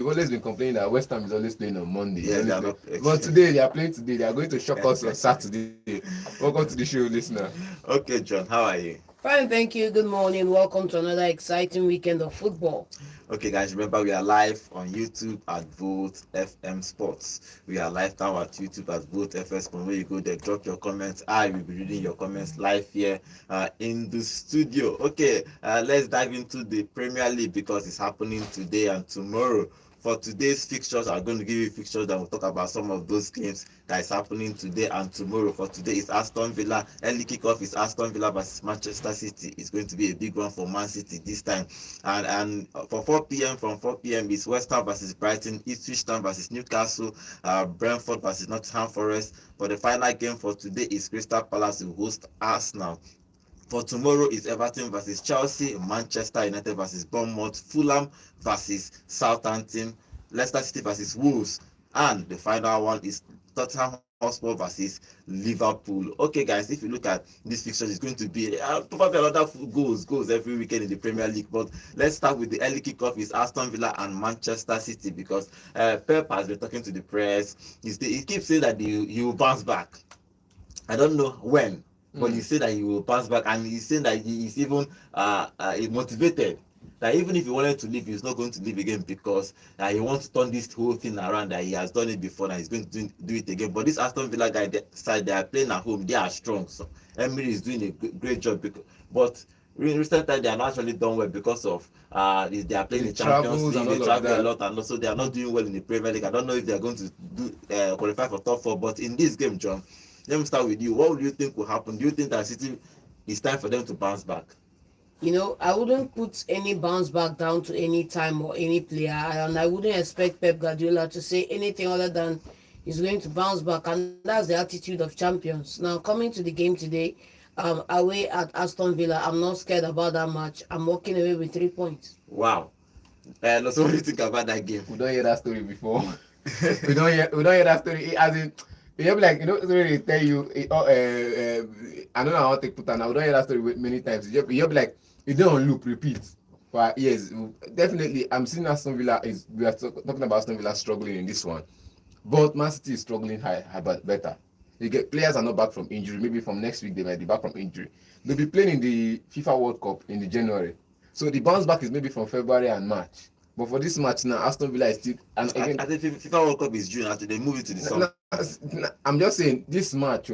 always been complaining that West Ham is always playing on Monday. Yes, they are not. But today they are playing today. They are going to shock us on Saturday. Welcome to the show, listener. Okay, John, how are you? Fine, thank you. Good morning. Welcome to another exciting weekend of football. Okay, guys, remember we are live on YouTube at Vote FM Sports. We are live now at YouTube at Vote FM Sports. Where you go there, drop your comments. I will be reading your comments live here in the studio. Okay, let's dive into the Premier League because it's happening today and tomorrow. For today's fixtures, I'm going to give you fixtures that will talk about some of those games that is happening today and tomorrow. For today, it's Aston Villa. Early kickoff is Aston Villa versus Manchester City. It's going to be a big one for Man City this time. And for 4 p.m., from 4 p.m., it's West Ham versus Brighton, Ipswich Town versus Newcastle, Brentford versus Nottingham Forest. For the final game for today is Crystal Palace who host Arsenal. For tomorrow is Everton versus Chelsea, Manchester United versus Bournemouth, Fulham versus Southampton, Leicester City versus Wolves, and the final one is Tottenham Hotspur versus Liverpool. Okay, guys, if you look at these fixtures, it's going to be probably a lot of goals every weekend in the Premier League. But let's start with the early kickoff is Aston Villa and Manchester City because Pep has been talking to the press. He keeps saying that he will bounce back. I don't know when. But he said that he will bounce back, and he's saying that he is even motivated. That even if he wanted to leave, he's not going to leave again because he wants to turn this whole thing around. That he has done it before, and he's going to do it again. But this Aston Villa guy side, they are playing at home. They are strong. So Emery is doing a great job. But in recent time, they are not actually done well because of they are playing the Champions League. They travel a lot, and also they are not doing well in the Premier League. I don't know if they are going to do qualify for top 4. But in this game, John, let me start with you. What do you think will happen? Do you think that City it's time for them to bounce back? You know, I wouldn't put any bounce back down to any time or any player, and I wouldn't expect Pep Guardiola to say anything other than he's going to bounce back, and that's the attitude of champions. Now, coming to the game today, away at Aston Villa, I'm not scared about that match. I'm walking away with 3 points. Wow. So what do you think about that game? We don't hear that story before. we don't hear that story. As in, you be like, they tell you, I don't know how to put it now. We don't hear that story many times. You'll be like, you don't on loop, repeat. But yes, definitely, I'm seeing Aston Villa we are talking about Aston Villa struggling in this one. But Man City is struggling but better. Players are not back from injury. Maybe from next week, they might be back from injury. They'll be playing in the FIFA World Cup in the January. So the bounce back is maybe from February and March. But for this match now, Aston Villa is still. And again, I think FIFA World Cup is June after they move it to the summer. I'm just saying this match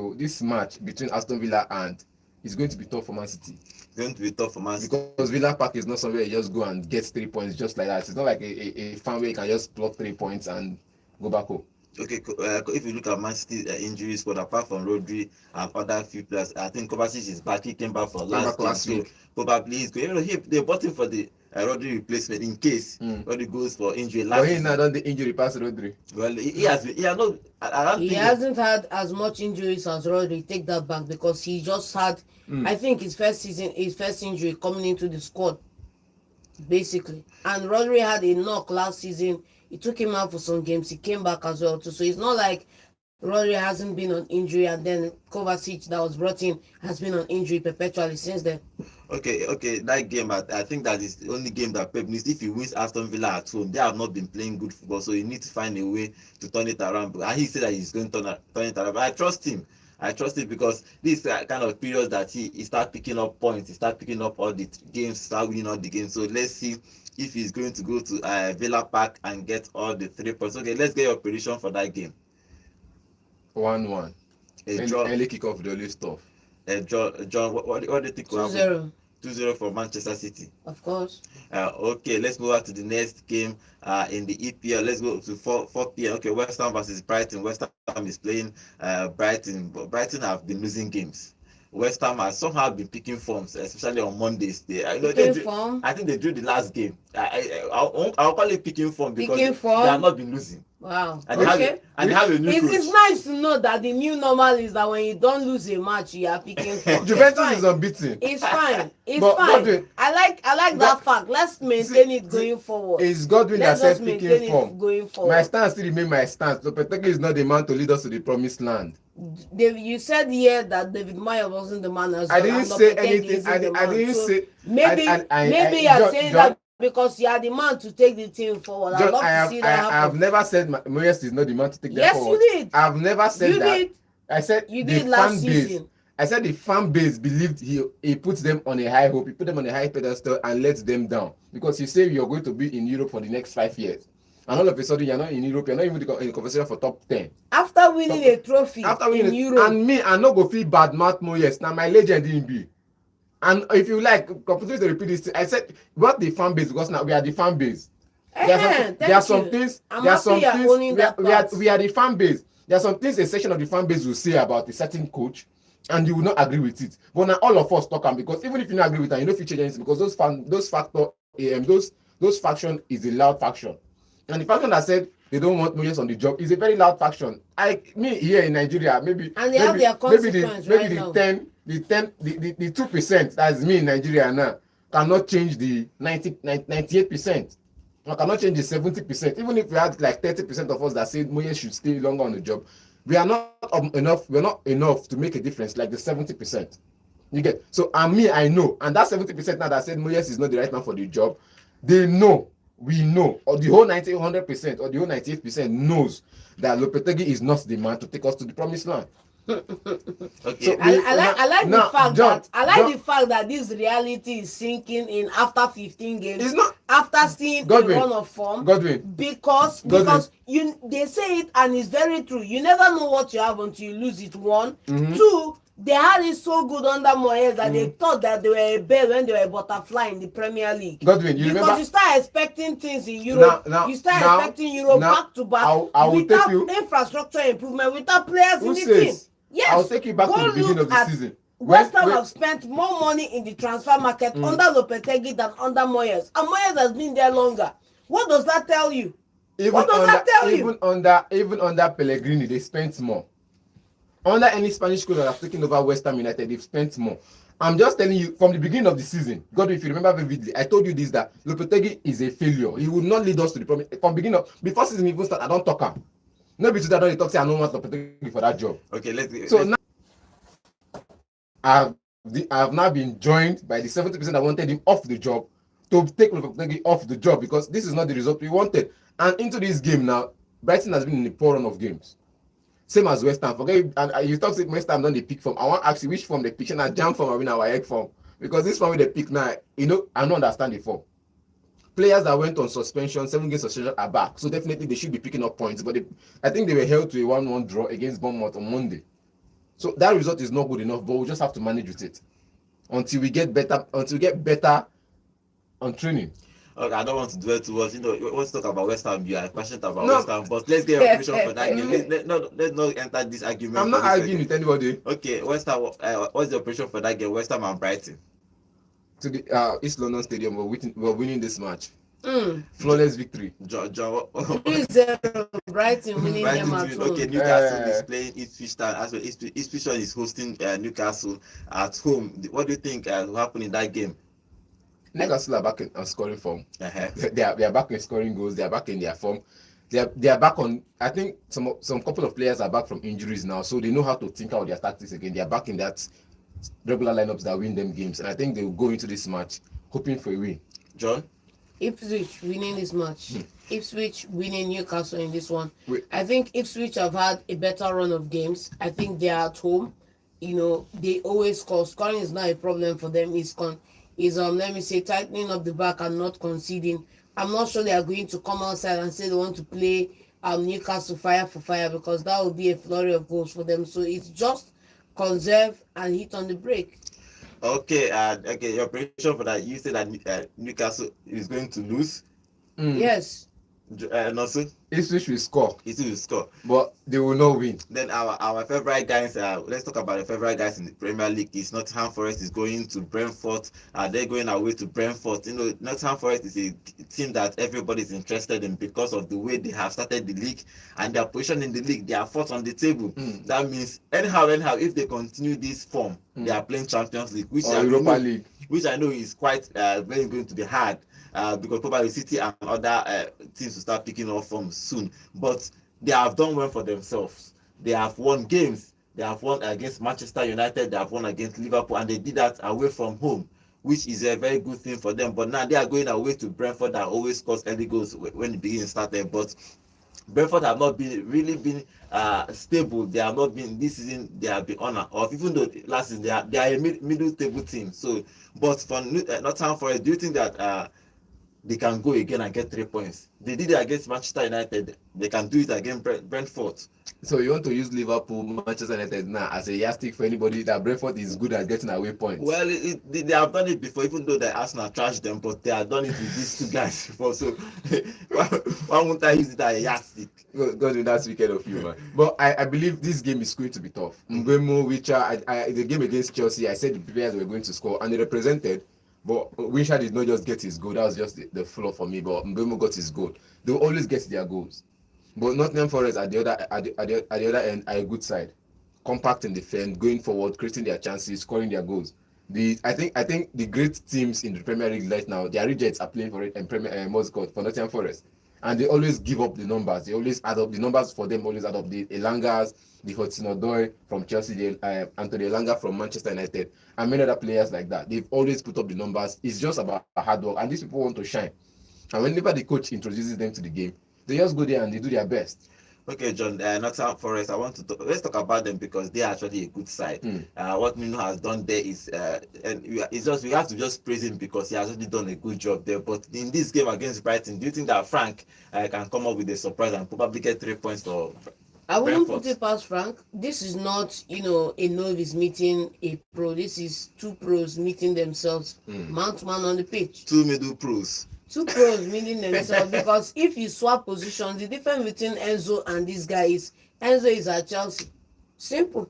between Aston Villa and it's going to be tough for Man City. It's going to be tough for Man City because Villa Park is not somewhere you just go and get 3 points just like that. It's not like a fan where you can just plug 3 points and go back home. Okay, if you look at Man City's injury squad, apart from Rodri and other few players, I think Kovacic is back. He came back for last week. So probably he's going. They bought him for the Rodri replacement in case Rodri goes for injury. But he's not done the injury past Rodri. Well, he hasn't had as much injuries as Rodri. Take that back because he just had, I think his first injury coming into the squad, basically. And Rodri had a knock last season. It took him out for some games. He came back as well too. So it's not like Rodri hasn't been on injury and then Kovacic that was brought in has been on injury perpetually since then. Okay. That game, I think that is the only game that Pep needs. If he wins Aston Villa at home, they have not been playing good football, so he needs to find a way to turn it around. And he said that he's going to turn it around. But I trust him because this kind of period that he start picking up points, he start picking up all the games, start winning all the games. So let's see if he's going to go to Villa Park and get all the 3 points. Okay, let's get your prediction for that game. 1-1. Early kickoff, the only stuff. John, what do you think? 2-0. 2-0 for Manchester City. Of course. Okay, let's move on to the next game in the EPL. Let's go to 4 p.m. Okay, West Ham versus Brighton. West Ham is playing Brighton, but Brighton have been losing games. West Ham has somehow been picking forms, especially on Mondays. I think they drew the last game. I'll call it picking form because they have not been losing. Wow. And they have a new coach. It's nice to know that the new normal is that when you don't lose a match, you are picking form. Juventus is unbeaten. It's fine. Fine. I like that fact. Let's maintain it going forward. It's Godwin that said picking form. Going forward. My stance still remains my stance. Lopetegui is not the man to lead us to the promised land. You said here that David Moyes wasn't the man as well. I didn't say anything. I didn't say. Maybe you are saying that because you are the man to take the team forward. I'd John, love to see that I have happen. never said Moyes is not the man to take them Yes, forward. you did. I've never said You that. did. I said You the did last fan base. season. I said the fan base believed he puts them on a high hope, he put them on a high pedestal and lets them down. Because you say you're going to be in Europe for the next 5 years. And all of a sudden you're not in Europe, you're not even in the conversation for top 10. After winning a trophy in Europe. And me, I no go feel bad mouth Moyes. Now my legend in be. And if you like, continue to repeat this, I said, what the fan base, because now we are the fan base. There are some things, we are the fan base. There are some things a section of the fan base will say about a certain coach, and you will not agree with it. But now all of us talk them, because even if you don't agree with it, you don't feel change anything, because those faction is a loud faction. And the faction that said they don't want Moyes on the job is a very loud faction. Me here in Nigeria, maybe the 2% that's me in Nigeria now cannot change the 98%. I cannot change the 70%. Even if we had like 30% of us that said Moyes should stay longer on the job, we are not enough. We're not enough to make a difference like the 70%. You get? So I know, and that 70% now that said Moyes is not the right man for the job, they know. We know, or the whole 100% or the whole 98% knows that Lopetegui is not the man to take us to the promised land. Okay. So I like the fact that this reality is sinking in after 15 games. It's not after seeing a run of form. Because they say it and it's very true. You never know what you have until you lose it. 1, 2. They had it so good under Moyes that they thought that they were a bear when they were a butterfly in the Premier League. Godwin, you start expecting things in Europe. You start expecting Europe back to back without infrastructure improvement, without players in the team. Yes, I'll take you back to the beginning of the season. West Ham have spent more money in the transfer market under Lopetegui than under Moyes, and Moyes has been there longer. What does that tell you? Even under Pellegrini, they spent more. Under any Spanish coach that have taken over West Ham United, they've spent more. I'm just telling you, from the beginning of the season, God, if you remember vividly, I told you this, that Lopetegui is a failure. He will not lead us to the promise. From beginning of, before season even start, I don't talk him. Nobody to that don't talk, say I don't want Lopetegui for that job. Okay, now I have now been joined by the 70% that wanted him off the job to take Lopetegui off the job, because this is not the result we wanted. And into this game now, Brighton has been in a poor run of games. Same as West Ham. Forget, and you talk to West Ham, don't they pick form. I want to ask you which form they pick, and I jam form, I mean our egg form. Because this form they pick now, I don't understand the form. Players that went on suspension, 7 games suspension are back. So definitely they should be picking up points. But I think they were held to a 1-1 draw against Bournemouth on Monday. So that result is not good enough, but we just have to manage with it until we get better on training. Okay, I don't want to dwell too much. Let's talk about West Ham. You are passionate about West Ham, but let's get a prediction for that game. Let's not enter this argument. I'm not arguing with anybody. Okay, West Ham. What's the prediction for that game? West Ham and Brighton. To the East London Stadium, we're winning this match. Flawless victory. Brighton winning them at home. Okay, Newcastle is playing Ipswich Town as well. Ipswich is hosting Newcastle at home. What do you think will happen in that game? Newcastle are back in scoring form. They are back in scoring goals. They are back in their form. They are back on. I think some couple of players are back from injuries now, so they know how to think out their tactics again. They are back in that regular lineups that win them games, and I think they will go into this match hoping for a win. John? Ipswich winning this match. Ipswich winning Newcastle in this one. I think Ipswich have had a better run of games. I think they are at home. They always score. Scoring is not a problem for them. Let me say, tightening up the back and not conceding. I'm not sure they are going to come outside and say they want to play Newcastle fire for fire, because that would be a flurry of goals for them. So it's just conserve and hit on the brake. Okay, your prediction for that, you said that Newcastle is going to lose. Yes. And also Ipswich will score. Ipswich will score, but they will not win. Then our favorite guys. Let's talk about the favorite guys in the Premier League. It's Nottingham Forest is going to Brentford. They're going away to Brentford. Nottingham Forest is a team that everybody is interested in because of the way they have started the league and their position in the league. They are fourth on the table. That means anyhow, if they continue this form, they are playing Champions League, which Europa League, which I know is quite very going to be hard. Because probably City and other teams will start picking up form soon. But they have done well for themselves. They have won games. They have won against Manchester United. They have won against Liverpool. And they did that away from home, which is a very good thing for them. But now they are going away to Brentford that always scores early goals when the beginning started. But Brentford have not been stable. They have not been this season. They have been on and off. Even though last season they are a middle table team. So, but for Nottingham Forest, do you think that they can go again and get 3 points? They did it against Manchester United. They can do it against Brentford. So you want to use Liverpool, Manchester United now as a yardstick for anybody that Brentford is good at getting away points? Well, they have done it before, even though the Arsenal trashed them, but they have done it with these two guys before. So why won't I use it as a yardstick? God, that's wicked of you, man. But I believe this game is going to be tough. Mbemo, Wicha, the game against Chelsea, I said the players were going to score, and they represented. But Wicha did not just get his goal. That was just the flaw for me. But Mbemo got his goal. They will always get their goals. But Nottingham Forest at the other end are a good side, compact in defense, going forward, creating their chances, scoring their goals. I think the great teams in the Premier League right now, their rejects are playing for it and for Nottingham Forest, and they always give up the numbers. They always add up the numbers for them. Always add up the Elangas, the Hudson-Odoi from Chelsea, the Anthony Elanga from Manchester United, and many other players like that. They've always put up the numbers. It's just about hard work, and these people want to shine. And whenever the coach introduces them to the game, they just go there and they do their best. Okay, John, Nottingham Forest, let's talk about them because they are actually a good side. What Nuno has done there is, and we have to just praise him because he has already done a good job there. But in this game against Brighton, do you think that Frank can come up with a surprise and probably get 3 points for I wouldn't put it past Frank. This is not, a novice meeting a pro. This is two pros meeting themselves, man to man on the pitch. Two middle pros. Two pros meeting themselves, because if you swap positions, the difference between Enzo and this guy is Enzo is at Chelsea. Simple.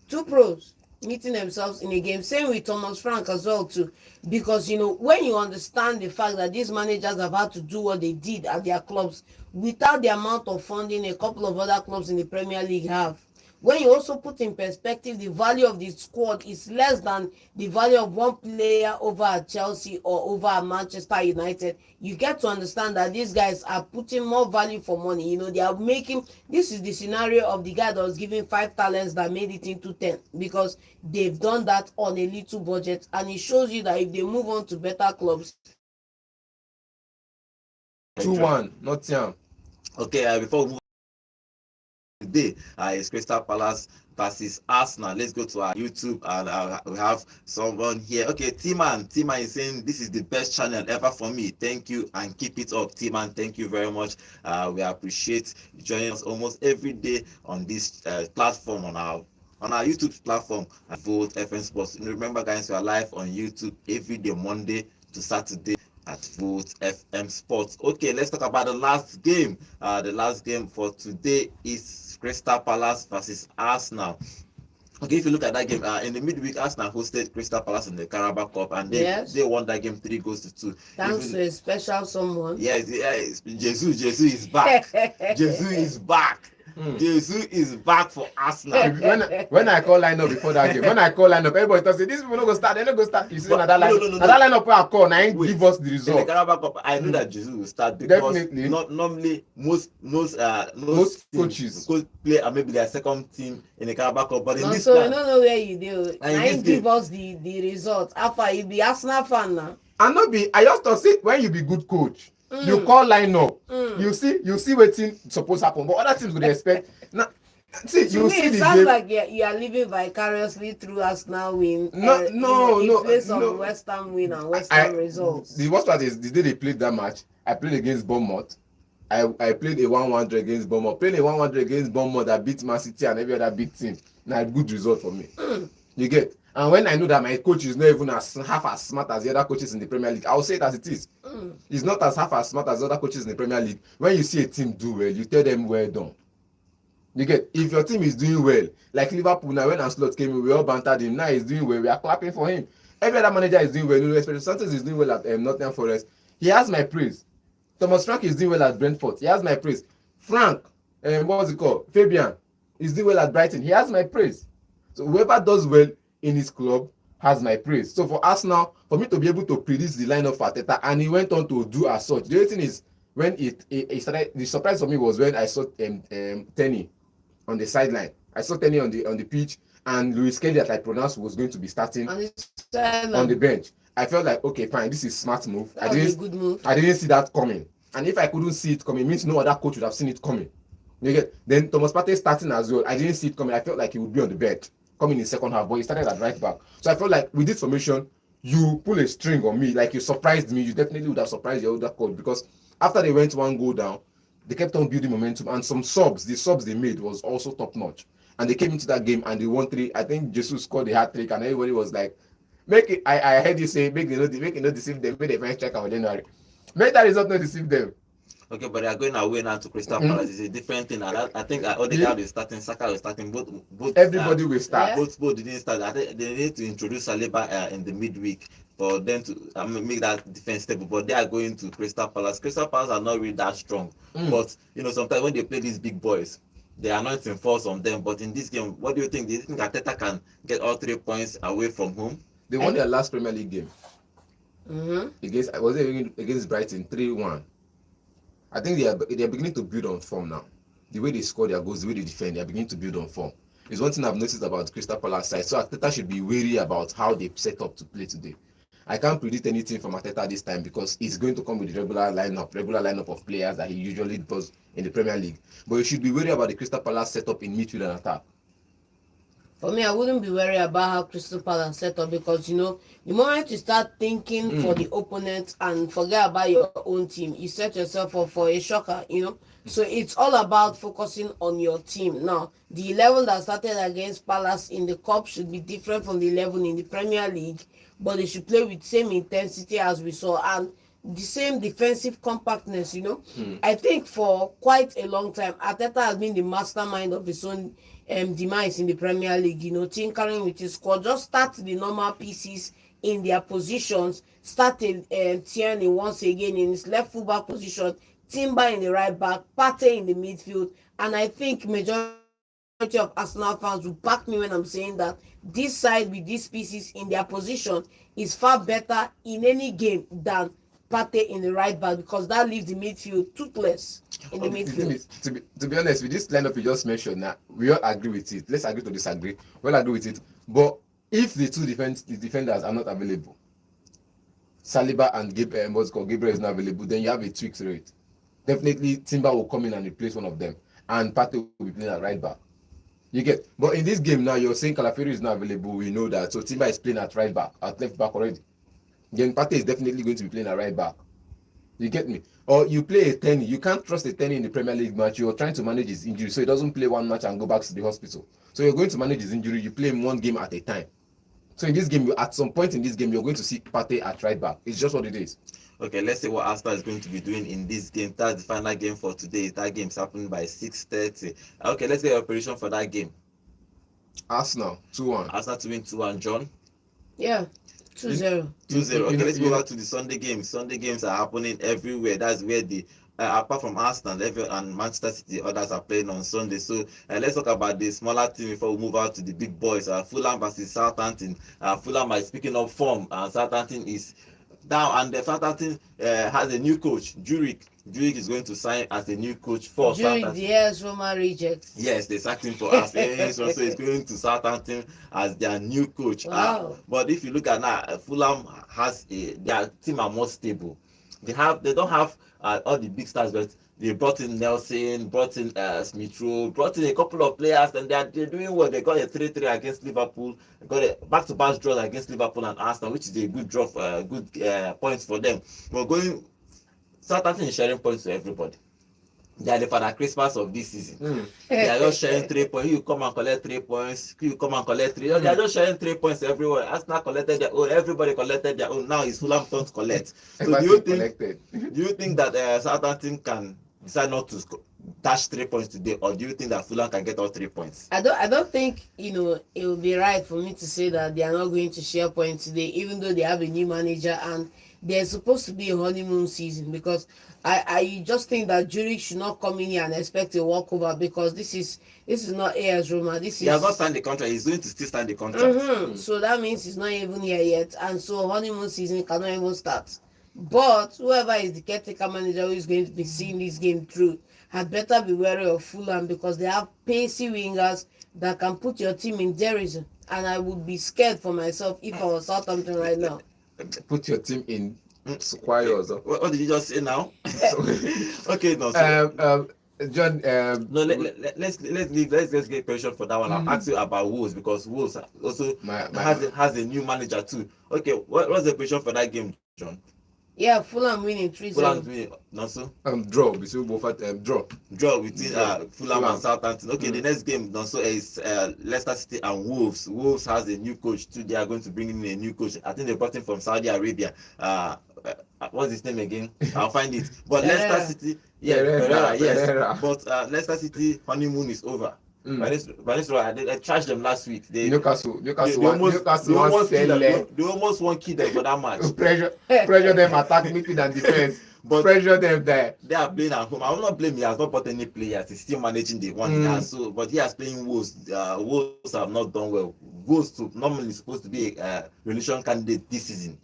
Two pros meeting themselves in a game. Same with Thomas Frank as well too. Because when you understand the fact that these managers have had to do what they did at their clubs without the amount of funding a couple of other clubs in the Premier League have. When you also put in perspective the value of the squad is less than the value of one player over at Chelsea or over at Manchester United, you get to understand that these guys are putting more value for money. They are making, this is the scenario of the guy that was given 5 talents that made it into 10, because they've done that on a little budget, and it shows you that if they move on to better clubs. 2-1, Nottingham. Okay, before we move today is Crystal Palace versus Arsenal. Let's go to our YouTube, and we have someone here. Okay, T-Man is saying this is the best channel ever for me. Thank you and keep it up, T-Man. Thank you very much. We appreciate you joining us almost every day on this platform, on our YouTube platform, Vote FM Sports. Remember, guys, we are live on YouTube every day, Monday to Saturday, at Vote FM Sports. Okay, let's talk about the last game. The last game for today is Crystal Palace versus Arsenal. Okay, if you look at that game, in the midweek, Arsenal hosted Crystal Palace in the Carabao Cup, and they won that game 3-2. Thanks to a special someone. Yes, Jesus is back. Jesus is back. Jesus is back for Arsenal. When I call lineup before that game, everybody thought, this people not go start. They not go start. You see another lineup where I call, now give us the result. In the Carabao Cup, I know that Jesus will start because definitely. Normally most coaches play maybe their second team in the Carabao Cup, but in this so you don't know where you do. Now give us the result. After you be Arsenal fan now. And not be. I just thought, say when you be good coach. You call lineup. You see wetin suppose happen, but other teams would expect. Now, see, you see it the sounds game. like you are living vicariously through Arsenal win. No. Place of West Ham win and West Ham results. The worst part is the day they played that match. I played against Bournemouth. I played a 1-1 against Bournemouth. Playing a 1-1 against Bournemouth that beat Man City and every other big team. Now a good result for me. You get. And when I know that my coach is not even half as smart as the other coaches in the Premier League, I'll say it as it is. He's not half as smart as the other coaches in the Premier League. When you see a team do well, you tell them well done. You get. If your team is doing well, like Liverpool now, when Ancelotti came in, we all bantered him. Now he's doing well. We are clapping for him. Every other manager is doing well. Especially Santos is doing well at Nottingham Forest. He has my praise. Thomas Frank is doing well at Brentford. He has my praise. Frank, what was it called? Fabian is doing well at Brighton. He has my praise. So whoever does well in his club has my praise. So for Arsenal, for me to be able to predict the lineup for Arteta, and he went on to do as such. The only thing is, when it started, the surprise for me was when I saw Tenny on the sideline. I saw Tenny on the pitch, and Luis Kelly, that I pronounced was going to be starting on the bench. I felt like, okay, fine, this is smart move. That was a good move. I didn't see that coming. And if I couldn't see it coming, it means no other coach would have seen it coming. You get? Then Thomas Partey starting as well. I didn't see it coming. I felt like he would be on the bench coming in second half, but he started at right back. So I felt like with this formation, you pull a string on me. Like you surprised me. You definitely would have surprised your other coach because after they went one goal down, they kept on building momentum. And some subs, the subs they made was also top notch. And they came into that game and they won 3. I think Jesus scored the hat trick, and everybody was like, make it. I heard you say make it not deceive them. Make the first check out January. Make that result not deceive them. Okay, but they are going away now to Crystal Palace. It's a different thing. And I think Odegaard is starting, Saka is starting. Both everybody will start. Yeah. Both didn't start. I think they need to introduce Saliba in the midweek for them to make that defense stable. But they are going to Crystal Palace. Crystal Palace are not really that strong. But sometimes when they play these big boys, they are not enforced on them. But in this game, what do you think? Do you think Arteta can get all 3 points away from home? They won their last Premier League game Mm-hmm. against Brighton 3-1. I think they are beginning to build on form now. The way they score their goals, the way they defend, they are beginning to build on form. It's one thing I've noticed about Crystal Palace side. So Arteta should be wary about how they set up to play today. I can't predict anything from Arteta this time because he's going to come with the regular lineup of players that he usually does in the Premier League. But you should be wary about the Crystal Palace setup in midfield and attack. For me, I wouldn't be worried about how Crystal Palace set up because, the moment you start thinking for the opponent and forget about your own team, you set yourself up for a shocker, So it's all about focusing on your team. Now, the 11 that started against Palace in the Cup should be different from the 11 in the Premier League, but they should play with same intensity as we saw and the same defensive compactness, I think for quite a long time, Arteta has been the mastermind of his own demise in the Premier League, tinkering with his squad. Just start the normal pieces in their positions, start Tierney once again in his left fullback position, Timber in the right back, Partey in the midfield, and I think majority of Arsenal fans will back me when I'm saying that this side with these pieces in their position is far better in any game than Partey in the right back because that leaves the midfield toothless in the midfield. To be honest, with this lineup you just mentioned, now we all agree with it. Let's agree to disagree. We'll agree with it. But if the two defenders are not available, Saliba and Gabriel is not available, then you have a tweak to it. Definitely Timber will come in and replace one of them, and Partey will be playing at right back. You get, but in this game now, you're saying Calafiori is not available. We know that, so Timber is playing at right back, at left back already. Then Partey is definitely going to be playing at right back. You get me? Or you play a 10. You can't trust a 10 in the Premier League match. You're trying to manage his injury, so he doesn't play one match and go back to the hospital. So you're going to manage his injury. You play him one game at a time. So in this game, at some point in this game, you're going to see Partey at right back. It's just what it is. Okay, let's see what Arsenal is going to be doing in this game. That's the final game for today. That game is happening by 6:30. Okay, let's get your prediction for that game. Arsenal 2-1. Arsenal to win 2-1. John? Yeah, 2-0. 2-0. Okay, let's go back to the Sunday games. Sunday games are happening everywhere. That's where apart from Arsenal and Manchester City, others are playing on Sunday. So let's talk about the smaller team before we move out to the big boys. Fulham versus Southampton. Fulham is picking up form, and Southampton is down, and the Southampton has a new coach, Juric. Juric is going to sign as a new coach for Southampton. The AS Roma reject. Yes, they sacked him for us. So he's going to Southampton as their new coach. Wow. But if you look at now, Fulham has their team are more stable. They don't have all the big stars, but they brought in Nelson, brought in Smith Rowe, brought in a couple of players, and they're doing well. They got a 3-3 against Liverpool. They got a back-to-back draw against Liverpool and Arsenal, which is a good draw, good points for them. But Southampton is sharing points to everybody. They are the Father Christmas of this season. They are just sharing 3 points. You come and collect 3 points. You come and collect 3. They are just sharing 3 points everywhere. Arsenal collected their own. Everybody collected their own. Now it's Fulham turn to collect. So do you think that Southampton can decide not to dash 3 points today, or do you think that Fulham can get all 3 points? I don't think it would be right for me to say that they are not going to share points today, even though they have a new manager and there's supposed to be a honeymoon season, because I just think that Juric should not come in here and expect a walkover, because this is not AS Roma. He has not signed the contract. He's going to still sign the contract. So that means he's not even here yet, and so honeymoon season cannot even start. But whoever is the caretaker manager who is going to be seeing this game through had better be wary of Fulham, because they have pacey wingers that can put your team in derision, and I would be scared for myself if I was Southampton right now. put your team in squares. What did you just say now? So, Okay, no. So, John, no, let's just get question for that one. I'll ask you about Wolves because Wolves also has a new manager too. Okay, what's the question for that game, John? Yeah, Fulham winning 3-0. Fulham winning, not so. Draw. We see both draw. Draw between Fulham and Southampton. Okay, the next game also is Leicester City and Wolves. Wolves has a new coach too. They are going to bring in a new coach. I think they brought him from Saudi Arabia. What's his name again? I'll find it. But Leicester City, Pereira, yes. But Leicester City honeymoon is over. Vanessa, I trashed them last week. Newcastle they almost won kill them for that match. pressure them, attack midfield and defense. But pressure them there. They are playing at home. I will not blame. He has not bought any players. He's still managing the one he has. So, but he has playing Wolves. Wolves have not done well. Wolves normally supposed to be a relegation candidate this season.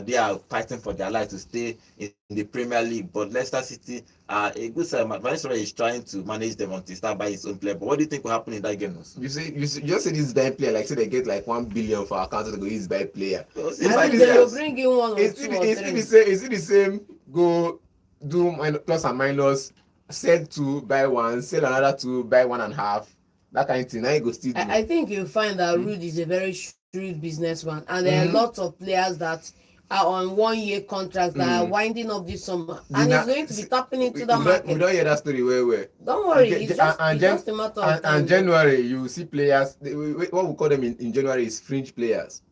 They are fighting for their life to stay in the Premier League. But Leicester City, a good side. Vanessa is trying to manage them until start by his own player. But what do you think will happen in that game? You just say this bad player, like say they get like 1 billion for account to go use bad player. I think they will bring in one or two. Is it the same? Go do plus and minus, sell 2, buy 1, sell another 2, buy 1.5. That kind of thing. Now you go still do. I think you'll find that Rude is a very shrewd businessman, and there are lots of players that are on 1-year contracts that are winding up this summer, and he's going to be tapping into the market. We don't hear that story where. Don't worry, it's just a matter of time. And January, you see players. What we call them in January is fringe players.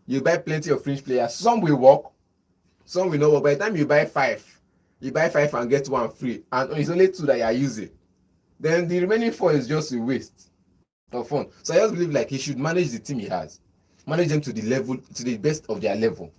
You buy plenty of fringe players. Some will work, some will not work. By the time you buy 5, and get 1 free, and it's only 2 that you are using. Then the remaining 4 is just a waste of fun. So I just believe like he should manage the team he has, manage them to the best of their level.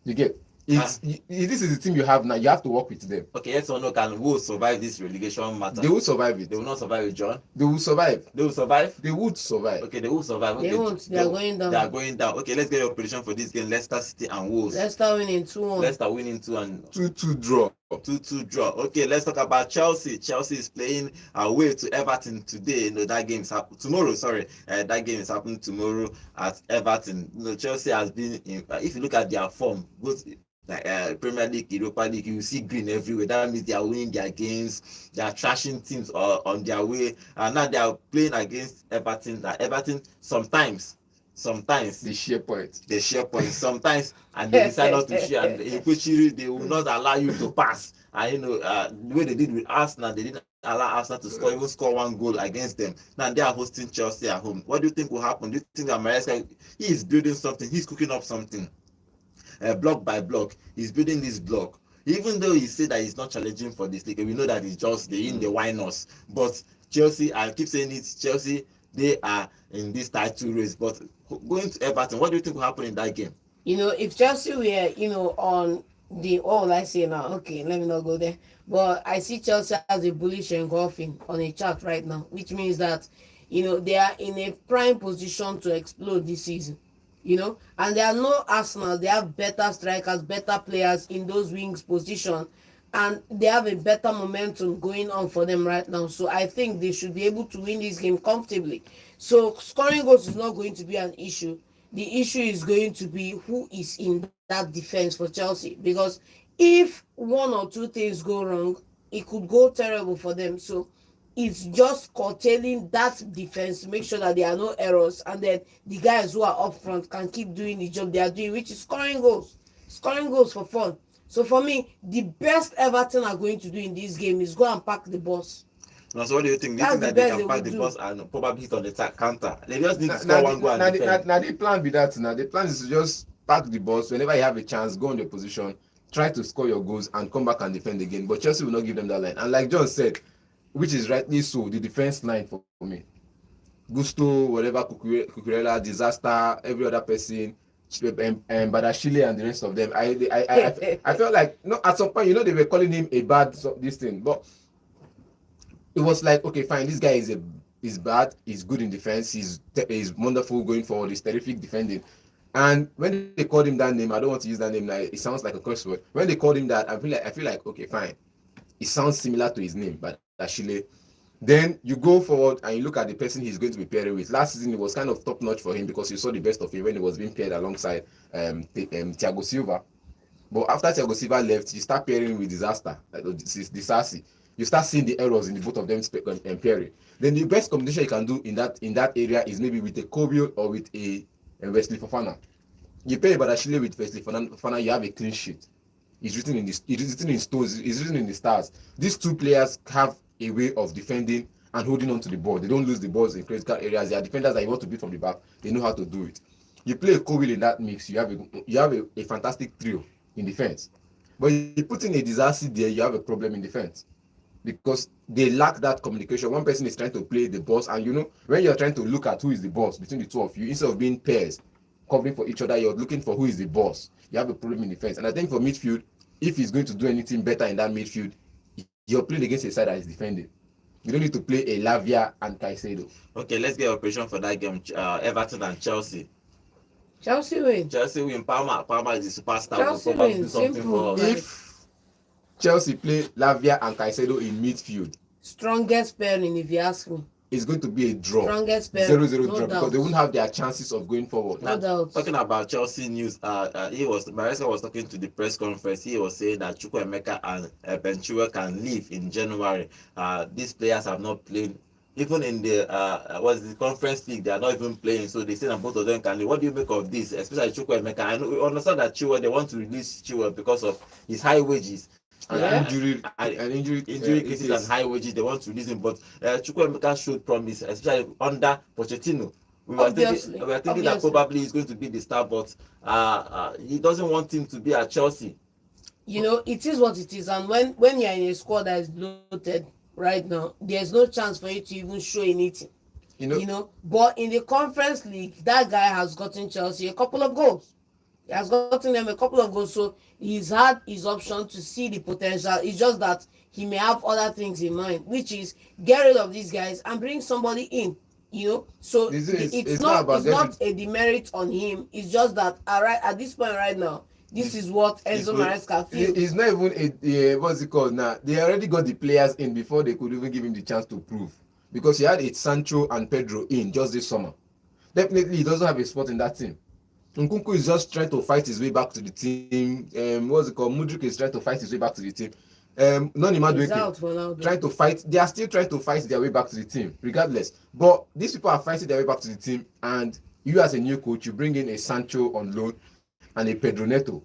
You get this is the team you have now. You have to work with them. Okay, yes or no? Can Wolves survive this relegation matter? They will survive it. They will not survive it, John. They will survive. They will survive. They would survive. Okay, they will survive. Okay. They won't. They are going down. They are going down. Okay, let's get your prediction for this game: Leicester City and Wolves. Leicester winning 2-1. Leicester winning 2 and 2-2 draw. 2-2 draw. Okay, let's talk about Chelsea. Chelsea is playing away to Everton today. That game is tomorrow. Sorry, that game is happening tomorrow at Everton. Chelsea has been if you look at their form, both Premier League, Europa League, you see green everywhere. That means they are winning their games. They are trashing teams on their way. And now they are playing against Everton. Everton sometimes they share points. Sometimes, and they decide not to share. And in Kuchiri, they will not allow you to pass. And the way they did with Arsenal, they didn't allow Arsenal to score 1 goal against them. Now they are hosting Chelsea at home. What do you think will happen? Do you think that Maresca, he is building something? He's cooking up something. Block by block, he's building this block. Even though he said that he's not challenging for this league, we know that it's just the wine us. But Chelsea, I keep saying it, Chelsea, they are in this title race. But going to Everton, what do you think will happen in that game? If Chelsea were, on the I say now, okay, let me not go there. But I see Chelsea as a bullish engulfing on a chart right now, which means that they are in a prime position to explode this season. And there are no Arsenal. They have better strikers, better players in those wings position, and they have a better momentum going on for them right now. So I think they should be able to win this game comfortably. So scoring goals is not going to be an issue. The issue is going to be who is in that defense for Chelsea, because if 1 or 2 things go wrong, it could go terrible for them. So it's just curtailing that defense to make sure that there are no errors, and then the guys who are up front can keep doing the job they are doing, which is scoring goals for fun. So for me, the best Everton are going to do in this game is go and pack the bus. Now, so what do you think? Do you think that they can pack the bus and probably hit on the counter? They just need to score 1 goal and defend. Now the plan be that. Now the plan is to just pack the bus whenever you have a chance, go on your position, try to score your goals and come back and defend again. But Chelsea will not give them that line. And like John said, which is rightly so, the defense line for me. Gusto, whatever, Cucurella, Disaster, every other person, Badashile and the rest of them. I felt like at some point, they were calling him a bad this thing, but it was like, okay, fine, this guy is bad, he's good in defense, he's wonderful going forward, he's terrific defending. And when they called him that name, I don't want to use that name now, it sounds like a curse word. When they called him that, I feel like okay, fine. It sounds similar to his name, but Ashile. Then you go forward and you look at the person he's going to be pairing with. Last season it was kind of top notch for him because you saw the best of him when he was being paired alongside Thiago Silva. But after Thiago Silva left, you start pairing with disaster, like Disasi. You start seeing the errors in the both of them pairing. Then the best combination you can do in that area is maybe with a Kobio or with a Wesley Fofana. You pair Badashile with Wesley Fofana, you have a clean sheet. It's written in stones. It's written in the stars. These two players have a way of defending and holding on to the ball. They don't lose the balls in critical areas. They are defenders that you want to beat from the back. They know how to do it. You play a Kobio in that mix. You have a fantastic trio in defense. But you put in a disaster there, you have a problem in defense because they lack that communication. One person is trying to play the boss, and when you're trying to look at who is the boss between the two of you, instead of being pairs covering for each other, you're looking for who is the boss. You have a problem in defense. And I think for midfield, if he's going to do anything better in that midfield, you're playing against a side that is defending. You don't need to play a Lavia and Caicedo. Okay, let's get operation for that game. Everton and Chelsea. Chelsea win. Chelsea win. Palmer is the superstar. Chelsea will probably win. do something Simple. for. If Chelsea play Lavia and Caicedo in midfield, Strongest pairing, if you ask me. it's going to be a draw. Strongest pairing. 0-0 no draw doubt. because they won't have their chances of going forward. No doubt. Talking about Chelsea news, Maresca was talking to the press conference. He was saying that Chukwuemeka and Ben Chilwell can leave in January. These players have not played. Even in the the conference league, they are not even playing. So they say that both of them can leave. What do you make of this, especially Chukwuemeka? I know we understand that Chilwell, they want to release Chilwell because of his high wages. Injury cases and high wages, they want to release him. But Chukwuemeka showed promise, especially under Pochettino. We were thinking that probably he's going to be the star, but he doesn't want him to be at Chelsea. It is what it is, and when you're in a squad that is bloated right now, there's no chance for you to even show anything. But in the conference league, that guy has gotten Chelsea a couple of goals. He has gotten them a couple of goals, so he's had his option to see the potential. It's just that he may have other things in mind, which is get rid of these guys and bring somebody in. So it's not a demerit on him. It's just that at this point right now, this is what Enzo Maresca feels. It's not even what's it called now. They already got the players in before they could even give him the chance to prove, because he had Sancho and Pedro in just this summer. Definitely, he doesn't have a spot in that team. Nkunku is just trying to fight his way back to the team. Mudryk is trying to fight his way back to the team. Noni Madueke trying to fight. They are still trying to fight their way back to the team, regardless. But these people are fighting their way back to the team, and you as a new coach, you bring in a Sancho on loan and a Pedro Neto,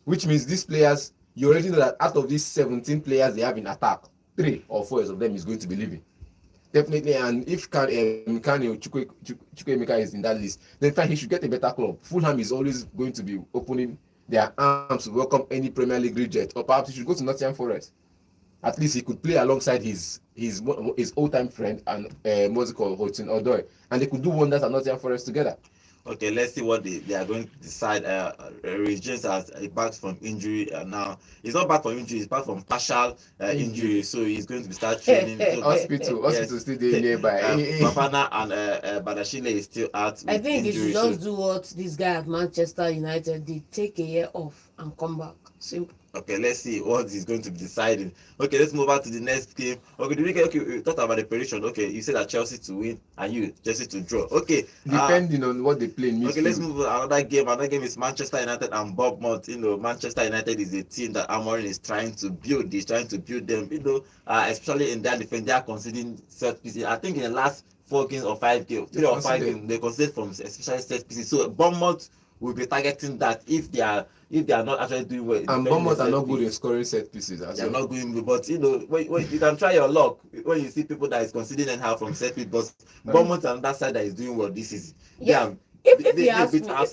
which means these players, you already know that out of these 17 players they have in attack, 3 or 4 of them is going to be leaving. Definitely, and if Chukwuemeka is in that list, then fine, he should get a better club. Fulham is always going to be opening their arms to welcome any Premier League reject, or perhaps he should go to Nottingham Forest. At least he could play alongside his old-time friend and Hudson Odoi, and they could do wonders at Nottingham Forest together. Okay, let's see what they are going to decide. Reece James has back from injury now. He's not back from injury, he's back from partial injury, so he's going to start training. Hospital still there nearby. Fofana and Badashile is still out. I think he should just do what this guy at Manchester United did: take a year off and come back. Simple. Okay, let's see what he's going to be deciding. Okay, let's move on to the next game. Okay, we talked about the prediction. Okay, you said that Chelsea to win and you Chelsea to draw. Okay, depending on what they play in midfield. Okay, let's move on. Another game. Another game is Manchester United and Bournemouth. Manchester United is a team that Amorim is trying to build. He's trying to build them. Especially in their defense, they are conceding set pieces. I think in the last 4 games or 5 games, 3 or 5 games, they concede from especially set pieces. So Bournemouth will be targeting that if they are not actually doing well. And Bournemouth are not good in scoring set pieces. They are not going good, but when you can try your luck when you see people that is conceding anyhow from set pieces. But Bournemouth on that side that is doing well this season. Yeah. If you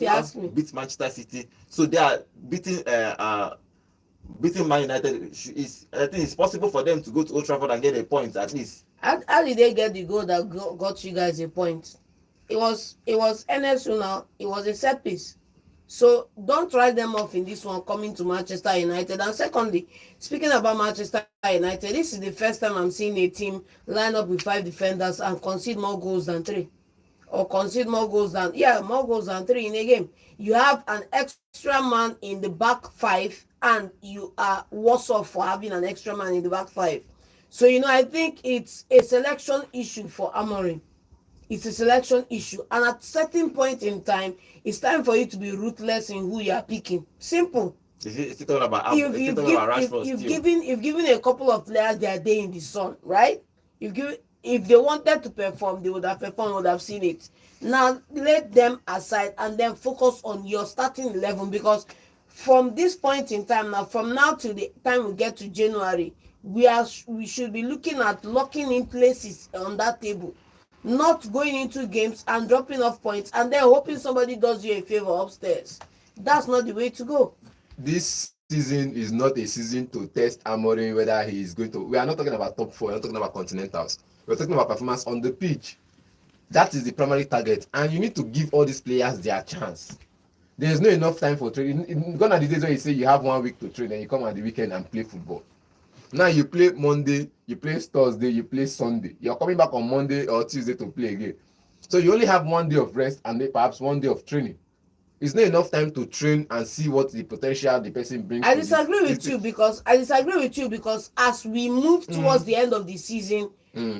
ask me, beat Manchester City, so they are beating Man United. I think it's possible for them to go to Old Trafford and get a point at least. How did they get the goal that got you guys a point? It was NSU now. It was a set piece. So don't write them off in this one coming to Manchester United. And secondly, speaking about Manchester United, this is the first time I'm seeing a team line up with 5 defenders and concede more goals than 3. Or concede more goals than 3 in a game. You have an extra man in the back 5 and you are worse off for having an extra man in the back 5. So I think it's a selection issue for Amorim. It's a selection issue, and at certain point in time, it's time for you to be ruthless in who you are picking. Simple. Is it all about If is you've it all give, about if Rashford you've still? given a couple of players their day in the sun, right? If they wanted to perform, they would have performed, would have seen it. Now let them aside and then focus on your starting 11, because from this point in time now, from now till the time we get to January, we should be looking at locking in places on that table, not going into games and dropping off points and then hoping somebody does you a favor upstairs. That's not the way to go. This season is not a season to test Amorim whether he is going to. We are not talking about top four. We're not talking about continentals. We're talking about performance on the pitch. That is the primary target, and you need to give all these players their chance. There is not enough time for training. Gone are the days when you say you have 1 week to train and you come on the weekend and play football. Now you play Monday, you play Thursday, you play Sunday. You're coming back on Monday or Tuesday to play again. So you only have 1 day of rest and perhaps 1 day of training. It's not enough time to train and see what the potential the person brings. I disagree with you because as we move towards the end of the season,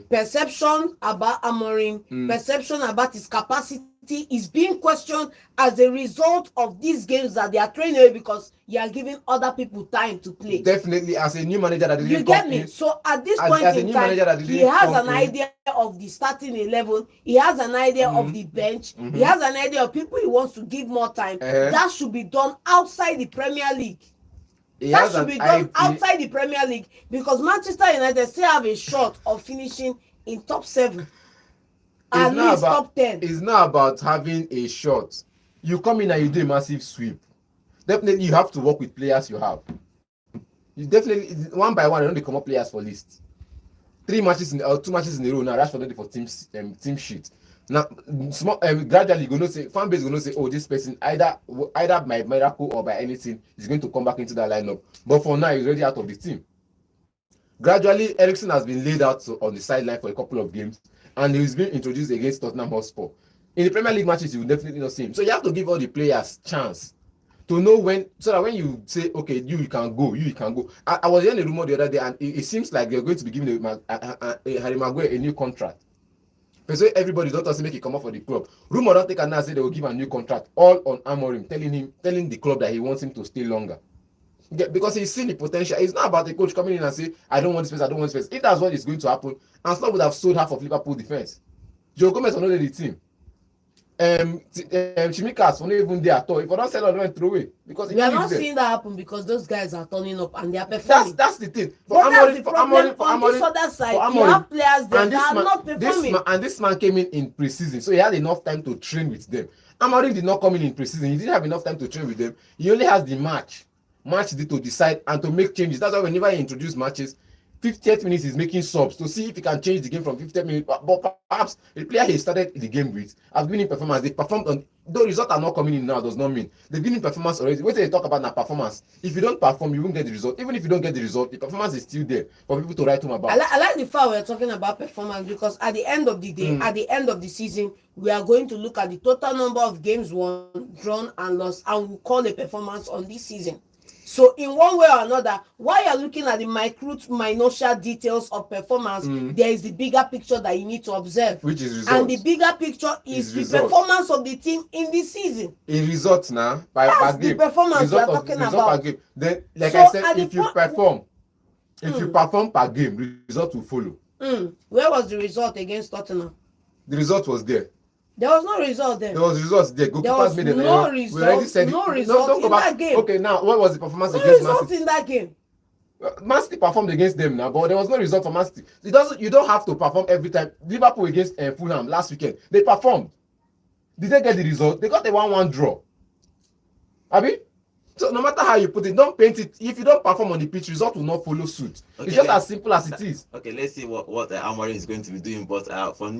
perception about Amorim, perception about his capacity is being questioned as a result of these games that they are training away, because you are giving other people time to play. Definitely, as a new manager that didn't You get me? in, So at this point in time, he has an idea of the starting 11. He has an idea of the bench. He has an idea of people he wants to give more time. That should be done outside the Premier League. That should be done outside the Premier League, because Manchester United still have a shot of finishing in top 7. At least top 10. It's not about having a shot. You come in and you do a massive sweep. Definitely, you have to work with players you have. You definitely, one by one, they don't come up players for list. 2 matches in a row now. Rashford ready for team sheet. Now, gradually, you're gonna say fan base gonna say, oh, this person either by miracle or by anything is going to come back into that lineup. But for now, he's already out of the team. Gradually, Eriksen has been laid out on the sideline for a couple of games, and he's been introduced against Tottenham Hotspur. In the Premier League matches, you will definitely not see him. So you have to give all the players chance to know when, so that when you say, okay, you can go. I was hearing a rumor the other day, and it seems like they're going to be giving Harry Maguire a new contract. But so everybody don't also make it come up for the club. Rumor don't take a now say they will give a new contract, all on Amorim, telling the club that he wants him to stay longer. Yeah, because he's seen the potential. It's not about the coach coming in and say, I don't want space. If that's what is going to happen, Arsenal would have sold half of Liverpool defense. Joe Gomez was not the team. Chimikas were not even there at all. If I don't sell, I don't throw away. Because we are not seeing that happen, because those guys are turning up and they are performing. That's the thing. But that's the problem. On this other side, you have players that are not performing. This man came in pre-season, so he had enough time to train with them. Amorim did not come in pre-season. He didn't have enough time to train with them. He only has the match day to decide and to make changes. That's why whenever he introduces matches, 50th minutes is making subs to see if he can change the game from 50th minutes. But perhaps the player he started the game with has been in performance. They performed on, though results are not coming in now, does not mean they've been in performance already. What they talk about now, performance. If you don't perform, you won't get the result. Even if you don't get the result, the performance is still there for people to write home about. I like the fact we're talking about performance, because at the end of the day, at the end of the season, we are going to look at the total number of games won, drawn, and lost, and we'll call a performance on this season. So in one way or another, while you're looking at the minutiae details of performance, there is the bigger picture that you need to observe. Which is results. And the bigger picture is the performance of the team in this season. In results now, by game. The performance we are talking about. Game. Then, like so I said, if you perform per game, result will follow. Where was the result against Tottenham? The result was there. There was no result there. There was results there. There was no result in that game. Okay, now what was the performance against Man City? No result in that game. Man City performed against them now, but there was no result for Man City. You don't have to perform every time. Liverpool against Fulham last weekend, they performed. Did they get the result? They got a 1-1 draw. Abi? So no matter how you put it, don't paint it. If you don't perform on the pitch, result will not follow suit. Okay, it's just as simple as it is. Okay, let's see what Amorim is going to be doing. But for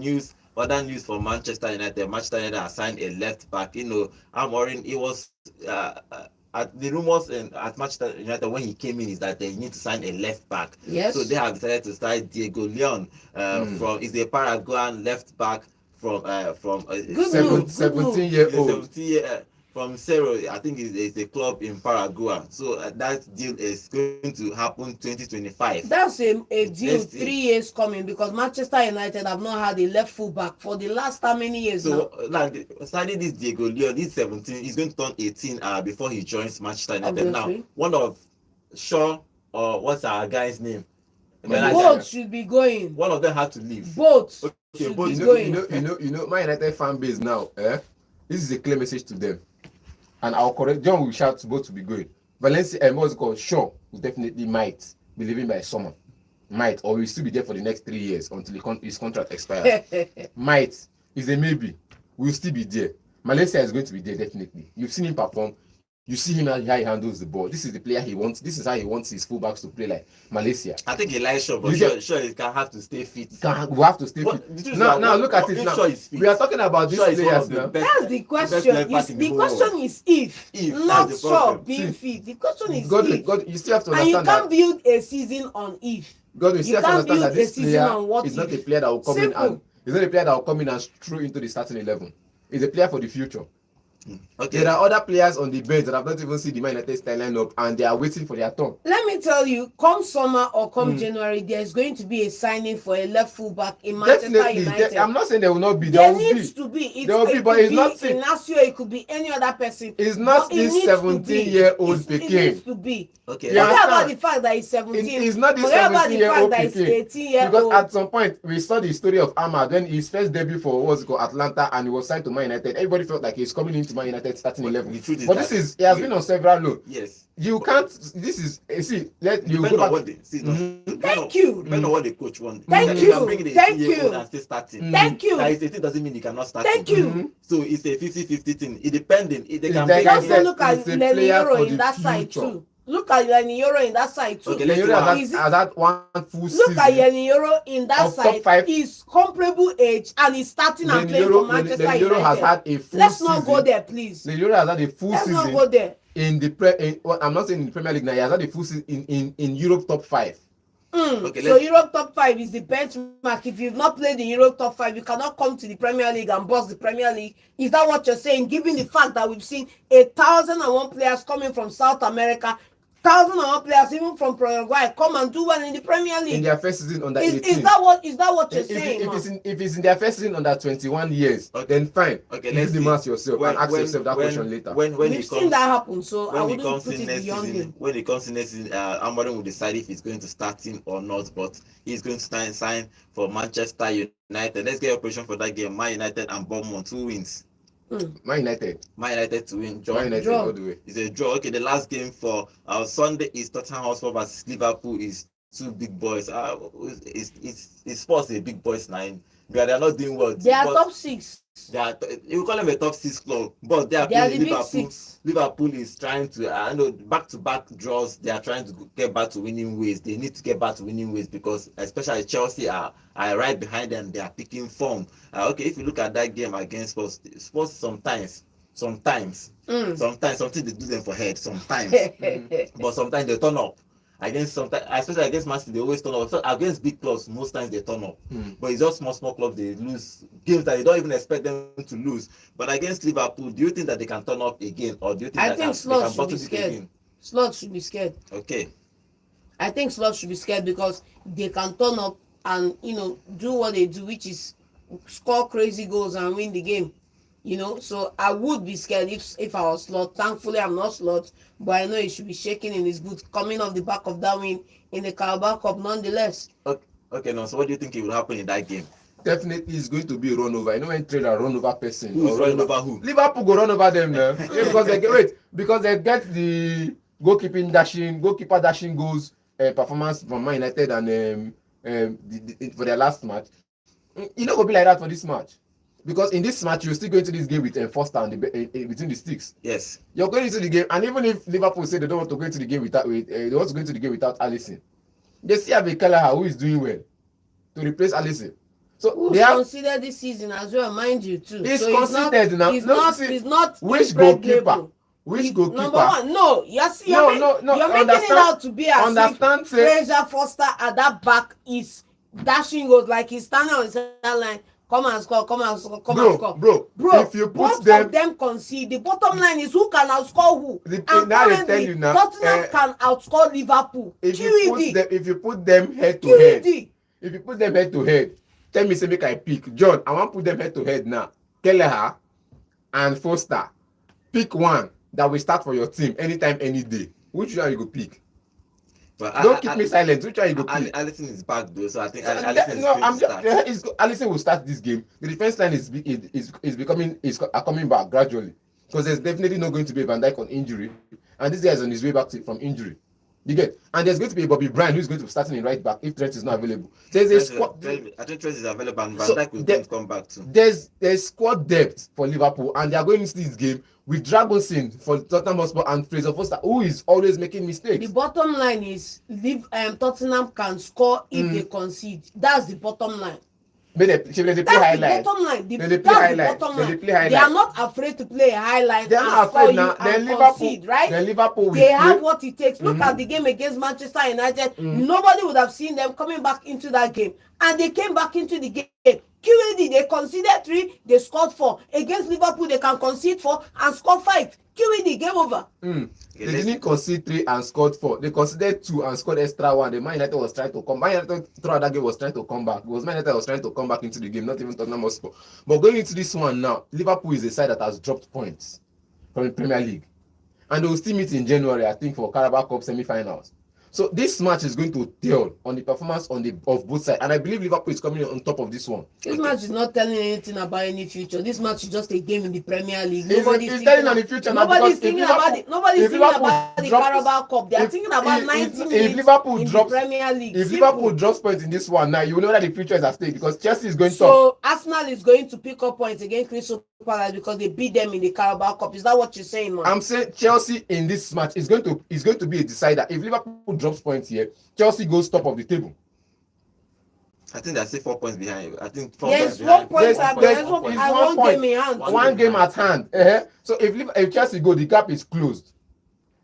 other news for Manchester United has signed a left back. Amorim, it was at the rumors at Manchester United when he came in is that they need to sign a left back. Yes. So they have decided to sign Diego Leon is a Paraguayan left back from 17-year-old. from Cerro, I think it's a club in Paraguay. So that deal is going to happen 2025. That's a deal Next 3 years coming, because Manchester United have not had a left full back for the last how many years So now? starting this Diego Leon, he's 17. He's going to turn 18 before he joins Manchester United. Obviously. Now, one of Shaw or what's our guy's name? Both should be going. One of them had to leave. Both Okay, should both be should going. You know, my United fan base now. This is a clear message to them, and I'll correct. John will shout both to be going. Valencia, what's it called? Shaw will definitely might be leaving by summer. Might, or will still be there for the next 3 years until his contract expires. Might is a maybe. Will still be there. Malaysia is going to be there definitely. You've seen him perform. You see him how he handles the ball. This is the player he wants. This is how he wants his fullbacks to play like Malaysia. I think he likes Shaw, but Shaw he can have to stay fit. We have to stay fit. Now look at it now. We are talking about these players now. That's the question. The question is if not Shaw being fit. The question is if. God, you still have to understand. And you can't build a season on if. God, you still have to understand that this player is not a player that will come in and it's not a player that will come in and throw into the starting 11. It's a player for the future. Okay. There are other players on the bench that have not even seen the Man United style lineup and they are waiting for their turn. Let me tell you, come summer or come January, there's going to be a signing for a left full back in Manchester United. I'm not saying there will not be. There needs to be. There will be, but it's not Inacio, it could be any other person. It's not this 17-year-old Pekin. It needs to be. Okay. Forget about the fact that he's 17. It's not this 17-year-old Pekin. 18-year-old. Because at some point, we saw the story of Ahmad when his first debut for Atlanta and he was signed to Man United. Everybody felt like he's coming into Man United starting 11. But he has been on several loans. Yes. You can't. This is see. Let you go back. Thank you. Depending on what the coach wants. Thank you. Thank you. And still starting. Thank you. Like 18 doesn't mean he cannot start. Thank you. So it's a 50-50 thing. It depending. They can bring. Also look at Lenny Euro in that side too. Look at Lenny Euro in that side too. Okay, Lenny Euro has had one full season. Look at Lenny Euro in that side. He's comparable age and he's starting and playing for Manchester United. Lenny Euro has had a full Let's not go there, please. Lenny Euro has had a full season. Let's not go there. In the I'm not saying in the Premier League now. He has had a full season in Europe top 5. Okay, so Europe top 5 is the benchmark. If you've not played in Europe top 5, you cannot come to the Premier League and boss the Premier League. Is that what you're saying? Given the fact that we've seen 1,001 players coming from South America, 1,001 players even from Paraguay come and do well in the Premier League in their first season under 18. Is that what you're saying? If it's in their first season under 21 years, then fine. Okay, let's do the math yourself and ask yourself that question later. We've seen that happen, so I wouldn't put it beyond him. When it comes to next season, Amorim will decide if he's going to start him or not, but he's going to sign for Manchester United. Let's get a prediction for that game. Man United and Bournemouth. Who wins? Man United to win. Man United all the way. It's a draw. Okay, the last game for Sunday is Tottenham Hotspur versus Liverpool. Is two big boys. It's Spurs a big boys now. They're not doing well. They are top 6. You call them a top 6 club, but they are playing Liverpool. Liverpool is trying to, I know, back-to-back draws. They are trying to get back to winning ways. They need to get back to winning ways because, especially Chelsea, are right behind them. They are picking form. Okay, if you look at that game against Spurs sometimes something they do them for head. Sometimes, but sometimes they turn up. Especially against Man City, they always turn up. So against big clubs, most times they turn up. But it's just small clubs, they lose games that you don't even expect them to lose. But against Liverpool, do you think that they can turn up again, or do you think they can bottle it again? Slot should be scared. Okay. I think Slot should be scared because they can turn up and do what they do, which is score crazy goals and win the game. So I would be scared if I was Slot. Thankfully, I'm not Slot, but I know he should be shaking in his boots coming off the back of that win in the Carabao Cup nonetheless. Okay, now, so what do you think will happen in that game? Definitely it's going to be a run over. When trader run over person. Who's run over who? Liverpool go run over them now. because they get the goalkeeper dashing goals performance from Man United and for their last match. It not gonna be like that for this match. Because in this match, you're still going to this game with Foster and between the sticks. Yes. You're going into the game, and even if Liverpool say they don't want to go into the game without Alisson, they still have a Kelleher who is doing well to replace Alisson. So they have considered this season as well, mind you too. He's considered now. He's not which goalkeeper? Which goalkeeper? Number one, no. Yes, you're making it out to be as if Fraser Foster at that back is dashing goals like he's standing on the sideline come and score, come and score, come bro, and score. bro, if you put both them, of them concede. The bottom line is who can outscore who. And now they tell currently, you now, Tottenham can outscore Liverpool. if you put them head to head, if you put them head to head, tell me say make I pick. John, I want put them head to head now. Kelleher and Foster. Pick one that will start for your team anytime, any day. Which one you go pick? But Don't keep me silent. Which one you go pick? Alisson is back though, so I think So, Alisson is no, going I'm to just start. Alisson will start this game. The defense line is coming back gradually because there's definitely not going to be a Van Dijk on injury, and this guy is on his way back from injury. You get, and there's going to be Bobby Bryan who's going to be starting in right back if Trent is not available. There's a squad. I think Trent is available, and Van Dijk will going to come back too. There's squad depth for Liverpool, and they are going into this game with Dragonson for Tottenham Hotspur and Fraser Foster, who is always making mistakes. The bottom line is Tottenham can score if they concede. That's the bottom line. But they play highlight. The bottom line. They play highlight. They are not afraid to play a highlight. They are not afraid now. Then Liverpool, right? Then Liverpool. They have what it takes. Look at the game against Manchester United. Nobody would have seen them coming back into that game, and they came back into the game. QAD, they conceded 3, they scored 4. Against Liverpool, they can concede 4 and score 5. QAD, game over. They didn't concede 3 and scored 4. They conceded 2 and scored extra 1. The Man United was trying to come. Man United throughout that game was trying to come back. It was Man United was trying to come back into the game, not even Tottenham Hotspur. But going into this one now, Liverpool is a side that has dropped points from the Premier League, and they will still meet in January, I think, for Carabao Cup semi-finals. So this match is going to tell on the performance of both sides, and I believe Liverpool is coming on top of this one. This match is not telling anything about any future. This match is just a game in the Premier League. It's telling on the future. Nobody's thinking about it. Nobody's thinking about the Carabao Cup. They are thinking about 90 minutes in the Premier League. If Liverpool drops points in this one now, you will know that the future is at stake because Chelsea is going top. So Arsenal is going to pick up points against Crystal Palace because they beat them in the Carabao Cup. Is that what you're saying, man? I'm saying Chelsea in this match is going to be a decider. If Liverpool drops points here, Chelsea goes top of the table. I think they're still 4 points behind. I think 4 points behind. There's one game in hand. One game at hand. So if Chelsea go, the gap is closed.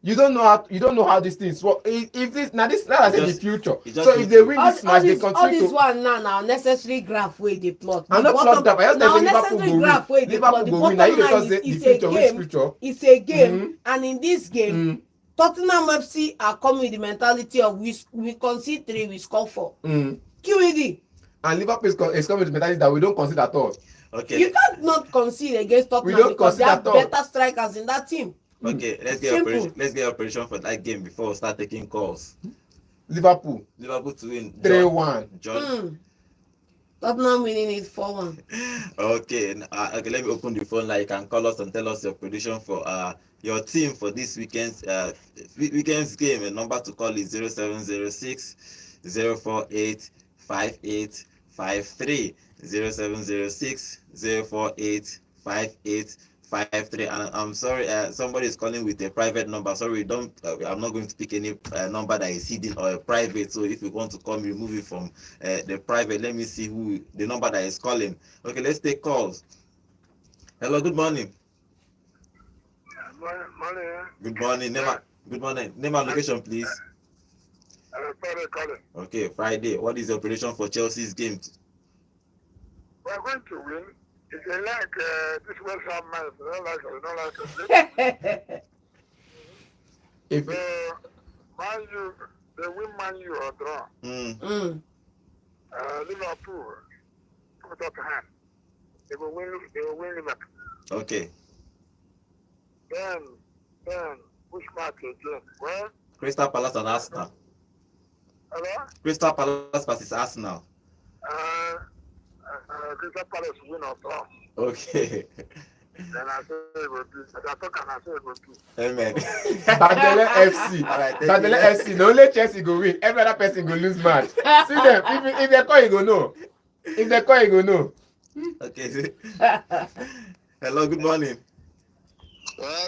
You don't know how these things work. If this now I say the future. So if they win this match, they continue. All this one now necessary graph where they plot. I'm not plot that. I just tell Liverpool go win. Liverpool go win. Now you because the future, which future? It's a game, and in this game, Tottenham FC are coming with the mentality of we concede 3, we score 4. QED. And Liverpool is coming with the mentality that we don't concede at all. Okay. You can't not concede against Tottenham because they have better strikers in that team. Okay, let's get operation for that game before we start taking calls. Liverpool to win 3-1. John. Tottenham winning is 4-1. Okay, let me open the phone line. You can call us and tell us your prediction for your team for this weekend's game. The number to call is 0706 048 5853 0706 048 5853. And I'm sorry, somebody is calling with a private number. Sorry, I'm not going to pick any number that is hidden or private. So if you want to call me, remove it from the private. Let me see who the number that is calling. Okay, let's take calls. Hello, good morning. Good morning. Name and location, please. Friday calling. Okay, Friday. What is your prediction for Chelsea's game? We're going to win. If they like this West Ham man, if they don't like it. If Man U, they win Man U or draw. Liverpool, put up hand. They will win Liverpool. Okay. Then which match again? Well, Crystal Palace and Arsenal. Hello? Crystal Palace versus Arsenal. Crystal Palace win or draw. Okay. Then I say it will be. I talk and I say it will be. Amen. Badele FC. Alright, Badele FC. The only Chelsea go win. Every other person go lose match. See them. If they call, you go know. If they call, you go know. Okay. Hello, good morning.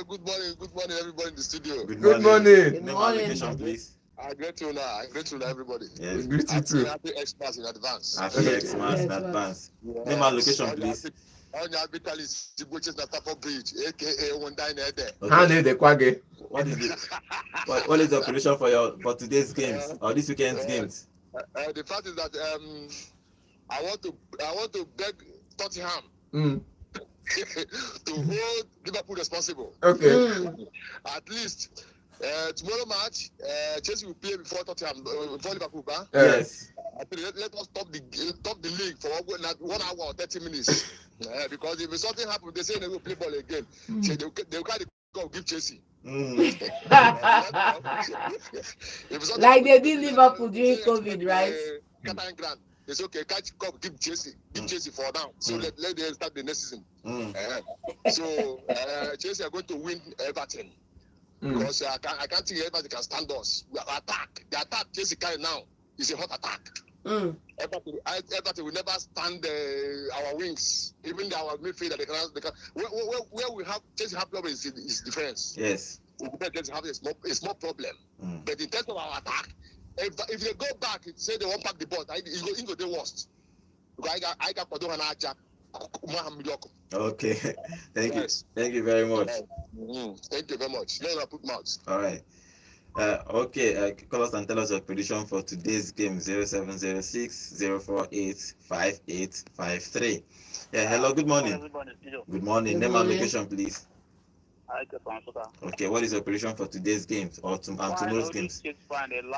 Good morning, everybody in the studio. Good morning. Name and location, please. I greet you everybody. Yes. Greet you too. Happy Xmas in advance. Happy Xmas in advance. Name and location, please. On your vitalities, which is the Tapo Bridge, aka one dine there. How they the Kwage? What is it? What is the operation for today's games or this weekend's games? The fact is that I want to beg Tottenham Mm. to hold Liverpool responsible. Okay. At least tomorrow match, Chelsea will play before Tottenham, before Liverpool. Huh? Yes. Let us top the league for 1 hour or 30 minutes. Because if something happens, they say they will play ball again. So they will carry the goal, give Chelsea. Like they did Liverpool during COVID, right? Catalan Grand. It's okay. Catch cup, give Chelsea for now. So let them start the next season. So Chelsea are going to win Everton because I can't think Everton can stand us. We attack. The attack Chelsea carry now is a hot attack. Everton will never stand our wings. Even our midfielder, they can. Where we have Chelsea have problem is defense. Yes. Chelsea have a small problem. But in terms of our attack, if they go back, say they won't pack the ball, it go the worst. Because I got Kodo Hanaja. Okay. Thank you. Thank you very much. Thank you very much. No, put mouth. All right. Okay, call us and tell us your prediction for today's game 0706 048 5853. Yeah, hello, good morning. Good morning. Name and location, please. Okay, what is your prediction for today's games or tomorrow's games? My name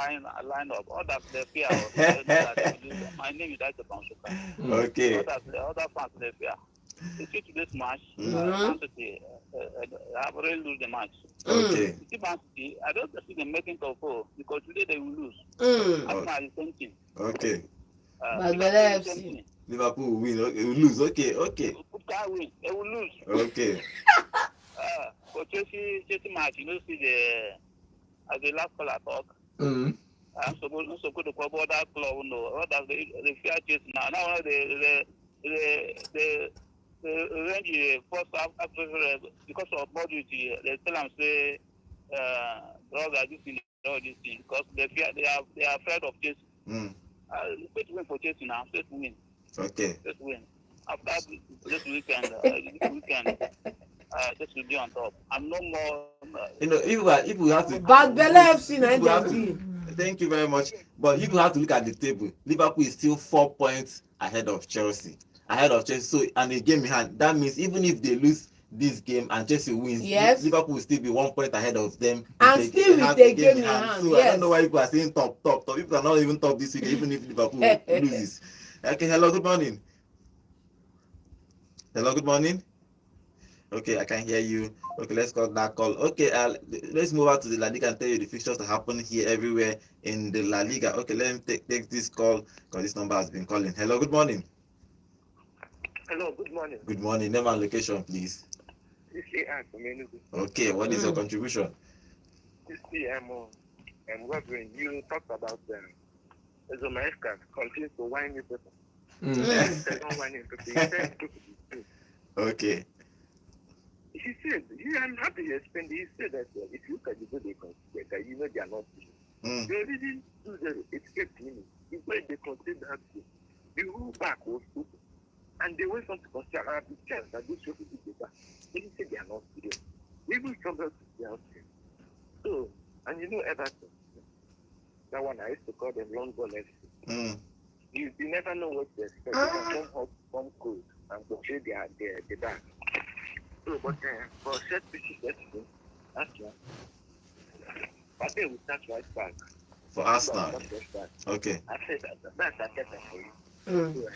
is Ike Pansuka. Okay. Other fans they fear. You see today's match, I have already lose the match. Okay. You see Man City, I don't see them making top 4 because today they will lose. Arsenal is the same thing. Okay. Liverpool will win. Okay, will lose. Okay. Can't win. They will lose. Okay. For Chelsea match, you know, see as the last caller talk. I'm supposed to cover that club. No, what does the fear Chelsea now? Now the range first after because of Modric, they tell them say drugs are this thing, all this thing because they are afraid of Chelsea. Let's win for Chelsea now. Let's win. Okay. Let's win. After this weekend, this will be on top. I'm no more. If we have to. Bad Belle FC 90. Thank you very much. But if you have to look at the table, Liverpool is still 4 points ahead of Chelsea. So, and a game in hand. That means even if they lose this game and Chelsea wins, Liverpool will still be 1 point ahead of them. And still with a game in hand. So I don't know why people are saying top. People are not even top this week, even if Liverpool loses. Okay, hello, good morning. Hello, good morning. Okay, I can hear you. Okay, let's call that call. Okay, let's move out to the La Liga and tell you the fixtures that happen here everywhere in the La Liga. Okay, let me take this call because this number has been calling. Hello, good morning. Hello, good morning. Good morning. Name and location, please. Okay, what is your contribution? You see, Reverend, you talked about the Zomaescas continue to whine people. They don't whine people. Okay. He said, I'm happy to explain. He said that if you look at the way they consider, you know they are not good. They didn't do the escape minutes. The way they consider that, the whole back was stupid. And they went on to consider the chance that those people did that. They didn't say they are not serious. We will struggle to see out here. So, and you know Everton, that one I used to call them long ball FC. You never know what to expect. They can come hot, come cold, and portray their back. So, but for set pieces yesterday, Arsenal, I think we start right back. For Arsenal? Okay. I said that's a better for you.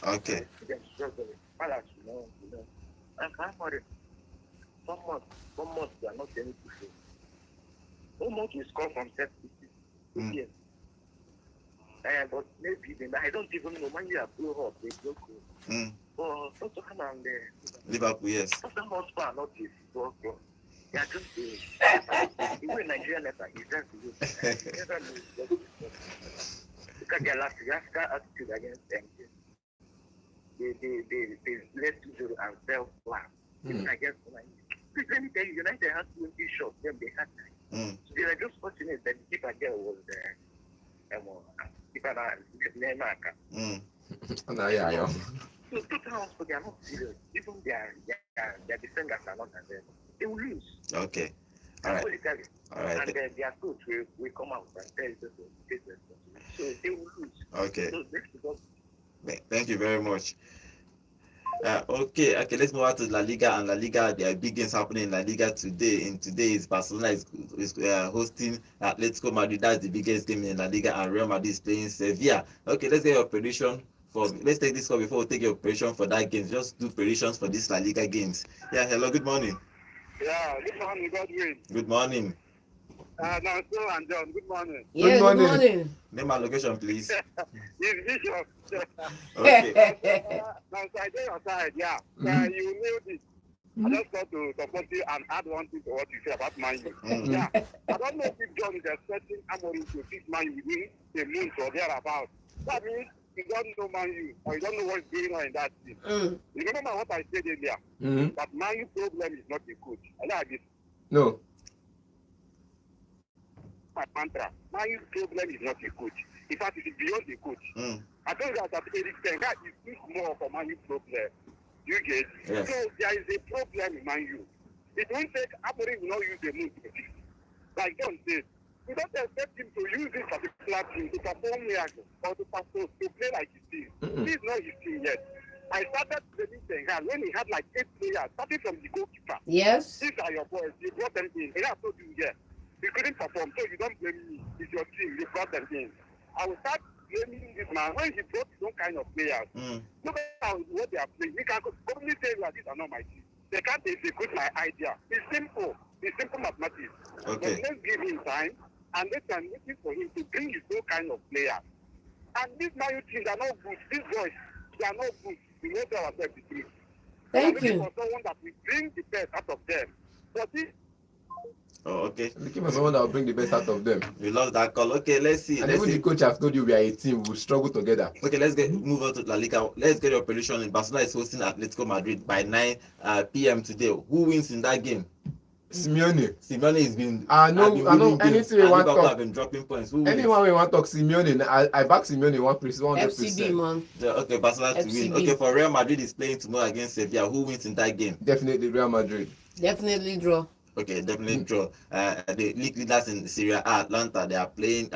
Okay. Palace, you know. And for it, some months they are not any to show. Almost we score from set pieces. Yes. But maybe I don't even know when you are blow up, they blow cool. But Tottenham and Liverpool, yes. Tottenham are not this football club. They are just the way Nigeria never is just the never lose. Look at their last attitude against them. They led 2-0 and fell flat. Even against United. Let me tell you, United had 20 shots, then they had 9. So they were just fortunate that the keeper there was Yeah. So Tottenham, they are not serious. Even their defenders are not there. They will lose. Okay. All right. And their coach will come out and tell you so they will lose. Okay. So thank you very much. Okay, let's move on to La Liga and La Liga. There are big games happening in La Liga today. In today's Barcelona is hosting Atletico Madrid. That's the biggest game in La Liga, and Real Madrid is playing Sevilla. Okay, let's get your prediction for. Let's take this call before we take your prediction for that game. Just do predictions for these La Liga games. Yeah, hello, good morning. Yeah, good morning, Godwin. Good morning. Now, so and John, good morning. Yeah, good morning. Name and location, please. It's Bishop. Okay. Now, so I get your side, yeah. You knew this. I just thought to support you and add one thing to what you say about Man U. Yeah. I don't know if John is expecting Amorim to fix Man U within a month or thereabouts. That means you don't know Man U or you don't know what's going on in that team. You remember what I said earlier? That Man U problem is not the coach. I know this. No. My mantra. Man U problem is not the coach. In fact, it is beyond the coach. I think that Eric Ten Hag is more for Man U problem. You get? Yes. So there is a problem in Man U. It won't take Amorim will not use the move to fix. Like John said, we don't expect him to use this particular team to perform miracles or to play like his team. This is not his team yet. I started training Ten Hag when he had like 8 players, starting from the goalkeeper. Yes. These are your boys. You brought them in. And I told you, yeah, you couldn't perform, so you don't blame me. It's your team. You brought them in. I will start blaming this man when he brought his own kind of players. Look at what they are playing. We can only say that these are not my team. They can't execute my idea. It's simple. It's simple mathematics. Okay. But let's give him time and let's waiting for him to bring his own kind of players. And these Man U teams are not good. These boys, they are not good. We know tell ourselves the truth. Thank we are you. looking for someone that will bring the best out of them. But this Okay. Looking for someone that will bring the best out of them. We lost that call. Okay, let's see. And even the coach has told you we are a team. We will struggle together. Okay, let's move on to La Liga. Let's get your prediction. In Barcelona is hosting Atletico Madrid by 9 p.m. today. Who wins in that game? Simeone. Simeone has been. I know anything we want to talk. Have been dropping points. Who Anyone we want to talk Simeone, I back Simeone 100%. FCB, man. Okay, Barcelona to win. Okay, for Real Madrid is playing tomorrow against Sevilla. Who wins in that game? Definitely Real Madrid. Definitely draw. Okay, definitely draw. The league leaders in Serie A, Atlanta, they are playing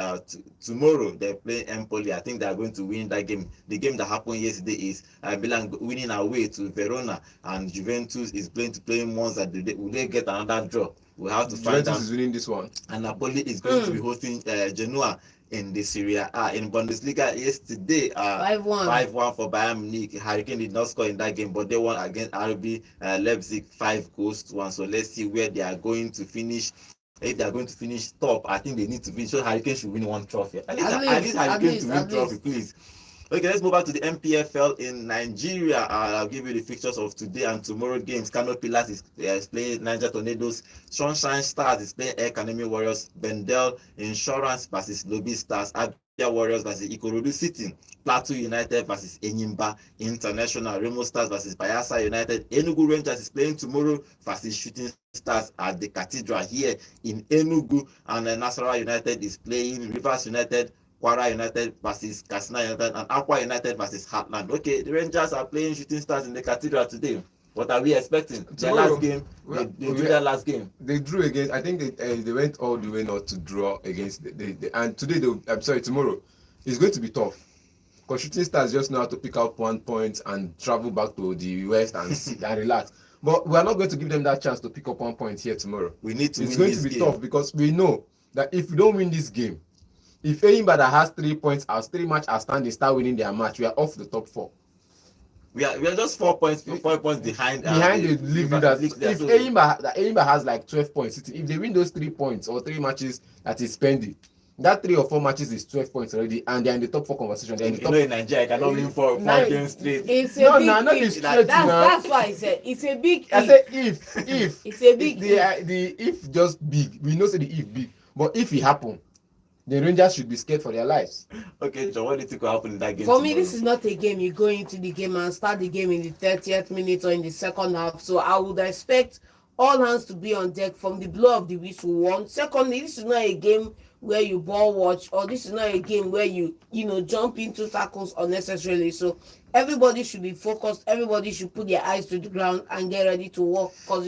tomorrow. They're playing Empoli. I think they are going to win that game. The game that happened yesterday is Milan winning away to Verona, and Juventus is going to play Monza. Will they get another draw? We have to find out. Juventus is winning this one. And Napoli is going to be hosting Genoa in the Serie A. In Bundesliga yesterday, 5-1 for Bayern Munich. Hurricane did not score in that game, but they won against RB Leipzig 5-1. So let's see where they are going to finish. If they are going to finish top, I think they need to finish. So Hurricane should win one trophy. At least Hurricane to win trophy, please. Okay, let's move back to the NPFL in Nigeria. I'll give you the fixtures of today and tomorrow games. Kano Pillars is playing Niger Tornadoes. Sunshine Stars is playing Air Academy Warriors. Bendel Insurance versus Lobby Stars. Abia Warriors versus Ikorodu City. Plateau United versus Enyimba International. Remo Stars versus Bayelsa United. Enugu Rangers is playing tomorrow versus Shooting Stars at the Cathedral here in Enugu. And Nasarawa United is playing Rivers United, Kwara United versus Katsina United, and Akwa United versus Heartland. Okay, the Rangers are playing Shooting Stars in the Cathedral today. What are we expecting? Their last game, they drew their last game. They drew against. I think they went all the way not to draw against. And today, tomorrow, it's going to be tough. Because Shooting Stars just know how to pick up 1 point and travel back to the West and relax. But we are not going to give them that chance to pick up 1 point here tomorrow. We need to. It's going to be tough because we know that if we don't win this game, if Enyimba that has 3 points as 3 match outstanding start winning their match, we are off the top 4. We are just 4 points behind the league leaders. If Enyimba has like 12 points, if they win those 3 points or 3 matches that is pending, that 3 or 4 matches is 12 points already, and they are in the top 4 conversation. They're in the top. In Nigeria, I cannot win 4 games straight. It's a big not the straight. That's why I said it's a big. I said if it's a big. The if just big. We know say the if big, but if it happen, the Rangers should be scared for their lives. Okay, John, what do you think will happen in that game? For me, this is not a game you go into the game and start the game in the 30th minute or in the second half. So I would expect all hands to be on deck from the blow of the whistle. One. Secondly, this is not a game where you ball watch, or this is not a game where you jump into tackles unnecessarily. So everybody should be focused. Everybody should put their eyes to the ground and get ready to work, because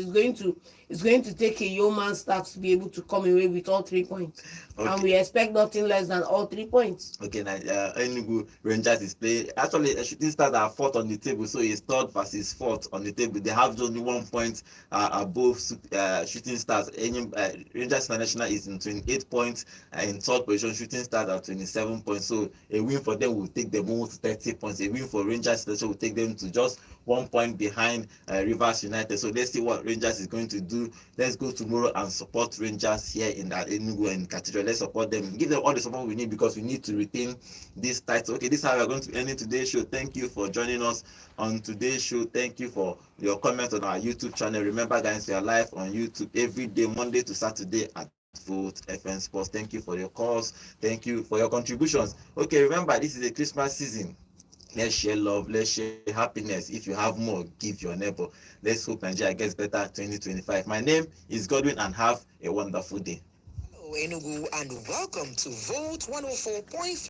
it's going to take a yeoman's task to be able to come away with all 3 points. Okay. And we expect nothing less than all 3 points. Okay, now Enugu Rangers is playing. Actually, Shooting Stars are fourth on the table, so it's third versus fourth on the table. They have only 1 point above Shooting Stars. Rangers International is in 28 points in third position. Shooting Stars are 27 points. So a win for them will take them almost 30 points. A win for Rangers International will take them to just 1 point behind Rivers United. So let's see what Rangers is going to do. Let's go tomorrow and support Rangers here in Enugu and Cathedral. Let's support them. Give them all the support we need because we need to retain this title. Okay, this is how we are going to end today's show. Thank you for joining us on today's show. Thank you for your comments on our YouTube channel. Remember, guys, we are live on YouTube every day, Monday to Saturday at Vote FM Sports. Thank you for your calls. Thank you for your contributions. Okay, remember, this is a Christmas season. Let's share love, let's share happiness. If you have more, give your neighbor. Let's hope Nigeria gets better 2025. My name is Godwin, and have a wonderful day. Hello, Enugu, and welcome to Vote 104.5.